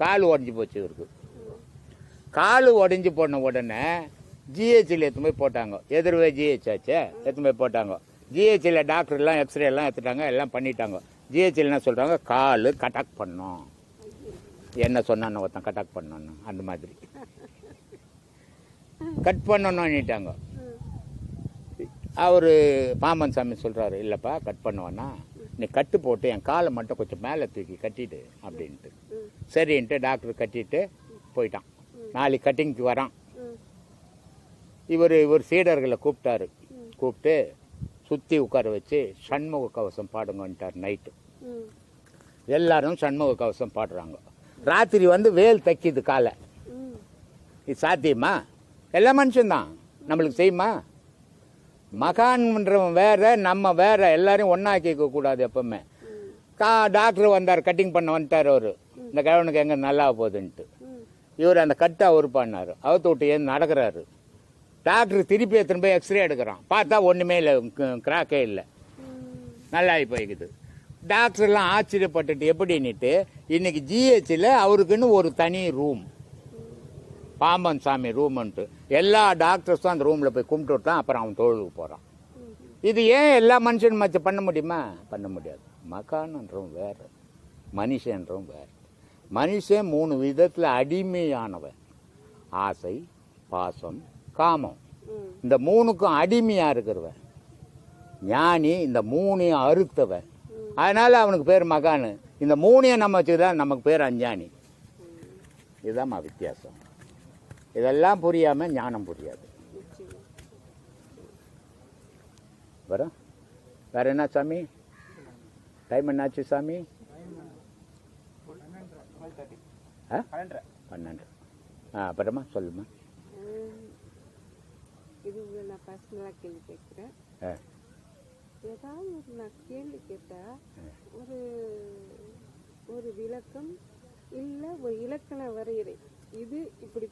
கால் உடஞ்சி போச்சு இவருக்கு. கால் உடஞ்சி போன உடனே ஜிஹெச்சில் எடுத்து போய் போட்டாங்க. எதிர்வே ஜிஹெச் ஆச்சே, எடுத்து போய் போட்டாங்க. ஜிஹெச்சில் டாக்டர்லாம் எக்ஸ்ரே எல்லாம் எடுத்துட்டாங்க, எல்லாம் பண்ணிட்டாங்க. ஜிஹெச்சில் என்ன சொல்கிறாங்க, கால் கட்டாக் பண்ணோம். என்ன சொன்னான்னு ஒருத்தன் கட்டாக் பண்ணோன்னு, அந்த மாதிரி கட் பண்ணணும்னுட்டாங்க. அவர் பாம்பன் சாமி சொல்கிறாரு, இல்லைப்பா கட் பண்ணுவேன்னா நீ கட்டு போட்டு என் காலை மட்டும் கொஞ்சம் மேலே தூக்கி கட்டிட்டு அப்படின்ட்டு. சரின்ட்டு டாக்டர் கட்டிட்டு போயிட்டான். நாளைக்கு கட்டிங்க்கு வரான். இவர் சீடர்களை கூப்பிட்டாரு. கூப்பிட்டு சுற்றி உட்கார வச்சு சண்முக கவசம் பாடுங்கன்ட்டார். நைட்டு எல்லாரும் சண்முக கவசம் பாடுறாங்க. ராத்திரி வந்து வேல் தைக்கிது காலை. இது சாத்தியமா? எல்லா மனுஷன்தான், நம்மளுக்கு செய்யுமா? மகான்ன்றவன் வேற, நம்ம வேற, எல்லாரையும் ஒன்னாக்கிக்க கூடாது எப்பவுமே. டாக்டர் வந்தார், கட்டிங் பண்ண வந்துட்டார். அவரு இந்த கிழவனுக்கு எங்க நல்லா போகுதுன்ட்டு இவர் அந்த கட்டை அவர் பண்ணார். அவத்து விட்டு ஏன் நடக்கிறாரு. டாக்டர் திருப்பி எத்தனை போய் எக்ஸ்ரே எடுக்கிறான். பார்த்தா ஒன்றுமே இல்லை, கிராக்கே இல்லை, நல்லாகி போய்க்குது. டாக்டர்லாம் ஆச்சரியப்பட்டுட்டு எப்படின்னுட்டு இன்னைக்கு ஜிஹெச்சில் அவருக்குன்னு ஒரு தனி ரூம், பாம்பன் சாமி ரூம்ன்ட்டு எல்லா டாக்டர்ஸும் அந்த ரூமில் போய் கும்பிட்டு விட்டான். அப்புறம் அவன் தொழிலுக்கு போகிறான். இது ஏன் எல்லா மனுஷனும் மச்ச பண்ண முடியுமா? பண்ண முடியாது. மகான்ன்றவன் வேறு, மனுஷன்றவன் வேறு. மனுஷன் 3 விதத்தில் அடிமையானவன். ஆசை, பாசம், காமம். இந்த 3க்கும் அடிமையாக இருக்கிறவன் ஞானி. இந்த 3ஐயும் அறுத்தவன். அதனால் அவனுக்கு பேர் மகான். இந்த 3ஐயும் நம்ம வச்சுதான் நமக்கு பேர் அஞ்ஞானி. இதுதான் வித்தியாசம். இதெல்லாம் புரியாமல் ஞானம் புரியாது. வரும் வேற என்ன சாமி? டைம் என்னாச்சு சாமி? 12. அப்புறமா சொல்லுமா. இது நான் பர்சனலாக கேள்வி கேட்குறேன். ஏதாவது நான் கேள்வி கேட்டால் ஒரு விளக்கம் இல்லை ஒரு இலக்கண வரையறை, இது இப்படி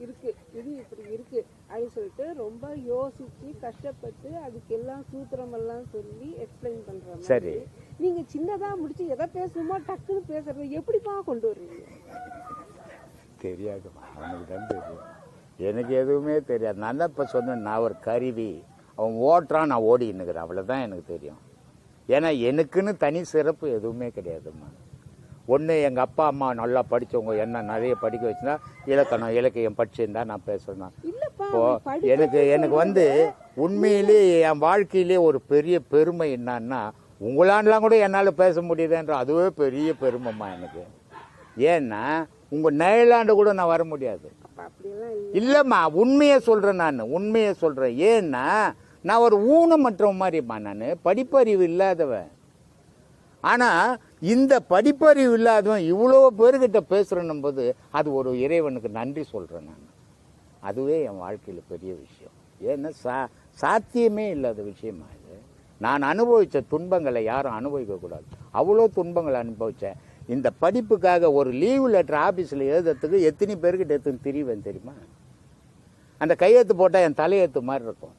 இருக்கு, இது இப்படி இருக்கு அப்படின்னு சொல்லிட்டு ரொம்ப யோசிச்சு கஷ்டப்பட்டு அதுக்கெல்லாம் சூத்திரமெல்லாம் சொல்லி எக்ஸ்பிளைன் பண்ற மாதிரி நீங்க சின்னதா முடிச்சு எதை பேசணுமோ டக்குன்னு பேசுறது எப்படிப்பா கொண்டு வருவீங்க? தெரியாதுமா, அவனுக்கு தான் தெரியும். எனக்கு எதுவுமே தெரியாது. நான் தான் இப்போ சொன்னேன், நான் ஒரு கருவி, அவன் ஓட்டுறான், நான் ஓடின்னுக்கிறேன், அவ்வளோதான் எனக்கு தெரியும். ஏன்னா எனக்குன்னு தனி சிறப்பு எதுவுமே கிடையாதும்மா. ஒன்று எங்கள் அப்பா அம்மா நல்லா படித்தவங்க என்ன நிறைய படிக்க வச்சுருந்தா இலக்கணம் இலக்கியம் படிச்சிருந்தா நான் பேசுகிறேன். இப்போது எனக்கு வந்து உண்மையிலே என் வாழ்க்கையிலே ஒரு பெரிய பெருமை என்னன்னா, உங்களாண்டெலாம் கூட என்னால் பேச முடியுதுன்ற அதுவே பெரிய பெருமைம்மா எனக்கு. ஏன்னா உங்கள் நிழலாண்டு கூட நான் வர முடியாது. இல்லைம்மா, உண்மையை சொல்கிறேன், நான் உண்மையை சொல்கிறேன். ஏன்னா நான் ஒரு ஊனமற்றவன் மாதிரிம்மா, நான் படிப்பறிவு இல்லாதவன். ஆனால் இந்த படிப்பறிவு இல்லாதவன் இவ்வளோ பேர்கிட்ட பேசுகிறேன்னும் போது அது ஒரு இறைவனுக்கு நன்றி சொல்கிறேன் நான். அதுவே என் வாழ்க்கையில் பெரிய விஷயம். ஏன்னா சாத்தியமே இல்லாத விஷயமா இது. நான் அனுபவித்த துன்பங்களை யாரும் அனுபவிக்கக்கூடாது. அவ்வளோ துன்பங்களை அனுபவித்தேன். இந்த படிப்புக்காக ஒரு லீவு லெட்டர் ஆஃபீஸில் எழுதுறதுக்கு எத்தனை பேர்கிட்ட எடுத்துன்னு திரிவேன் தெரியுமா? அந்த கையெழுத்து போட்டால் என் தலையெழுத்து மாதிரி இருக்கும்.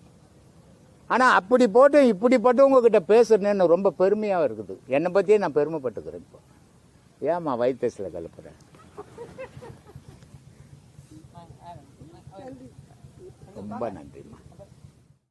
ஆனால் அப்படி போட்டு இப்படிப்பட்டவங்ககிட்ட பேசுறேன்னு ரொம்ப பெருமையாக இருக்குது. என்னை பற்றியே நான் பெருமைப்பட்டுக்கிறேன். இப்போ ஏம்மா வைத்தேசில் கலப்புறேன். ரொம்ப நன்றிம்மா.